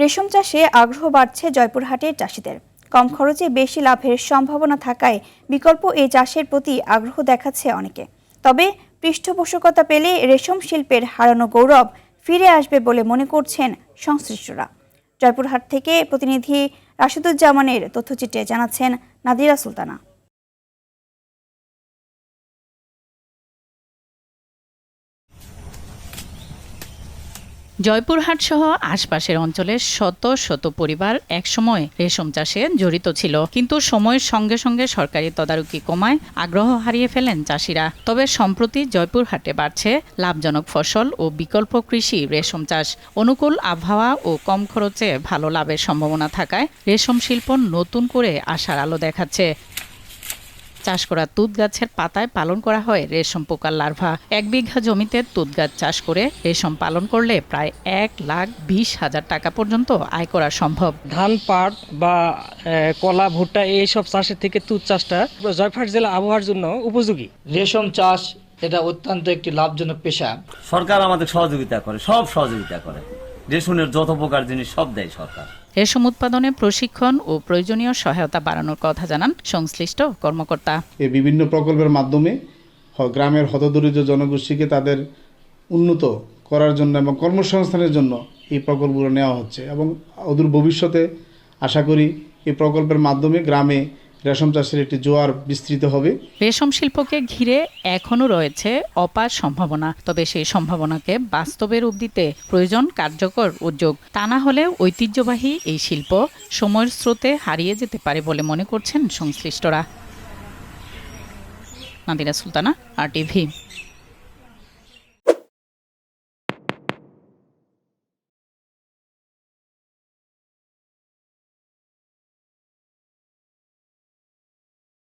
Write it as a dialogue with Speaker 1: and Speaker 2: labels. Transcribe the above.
Speaker 1: রেশম চাষে আগ্রহ বাড়ছে জয়পুরহাটের চাষিদের। কম খরচে বেশি লাভের সম্ভাবনা থাকায় বিকল্প এই চাষের প্রতি আগ্রহ দেখাচ্ছে অনেকে। তবে পৃষ্ঠপোষকতা পেলে রেশম শিল্পের হারানো গৌরব ফিরে আসবে বলে মনে করছেন সংশ্লিষ্টরা। জয়পুরহাট থেকে প্রতিনিধি রাশিদুজ্জামানের তথ্যচিত্রে জানাচ্ছেন নাদিরা সুলতানা।
Speaker 2: জয়পুরহাট সহ আশপাশের অঞ্চলের শত শত পরিবার একসময় রেশম চাষে জড়িত ছিল, কিন্তু সময়ের সঙ্গে সঙ্গে সরকারি তদারকি কমায় আগ্রহ হারিয়ে ফেলেন চাষিরা। তবে সম্প্রতি জয়পুরহাটে বাড়ছে লাভজনক ফসল ও বিকল্প কৃষি রেশম চাষ। অনুকূল আবহাওয়া ও কম খরচে ভালো লাভের সম্ভাবনা থাকায় রেশম শিল্প নতুন করে আশার আলো দেখাচ্ছে। চাষ করা তুঁত গাছের পাতায় পালন করা হয় রেশম পোকার লার্ভা। 1 বিঘা জমিতে তুঁত গাছ চাষ করে রেশম পালন করলে প্রায় 1,20,000 টাকা পর্যন্ত আয় করা সম্ভব।
Speaker 3: ধান, পাট বা কলা, ভুট্টা এইসব চাষের থেকে তুঁত চাষটা জয়পুরহাট জেলা আবহাওয়ার জন্য উপযোগী।
Speaker 4: রেশম চাষ এটা অত্যন্ত একটি লাভজনক পেশা।
Speaker 5: সরকার আমাদের সহযোগিতা করে, সব সহযোগিতা করে। রেশমের যত প্রকার জিনিস সব দেয় সরকার।
Speaker 2: রেশম উৎপাদনে প্রশিক্ষণ ও প্রয়োজনীয় সহায়তা বাড়ানোর কথা জানান সংশ্লিষ্ট কর্মকর্তা।
Speaker 6: এই বিভিন্ন প্রকল্পের মাধ্যমে গ্রামের হতদরিদ্র জনগোষ্ঠীকে তাদের উন্নত করার জন্য এবং কর্মসংস্থানের জন্য এই প্রকল্পগুলো নেওয়া হচ্ছে এবং অদূর ভবিষ্যতে আশা করি এই প্রকল্পের মাধ্যমে গ্রামে রেশম চাষের একটি জোয়ার বিস্তৃত হবে।
Speaker 2: রেশম শিল্পকে ঘিরে এখনও রয়েছে অপার সম্ভাবনা, তবে সেই সম্ভাবনাকে বাস্তবে রূপ দিতে প্রয়োজন কার্যকর উদ্যোগ। তা না হলে ঐতিহ্যবাহী এই শিল্প সময়ের স্রোতে হারিয়ে যেতে পারে বলে মনে করছেন সংশ্লিষ্টরা। নাদিরা সুলতানা, RTV।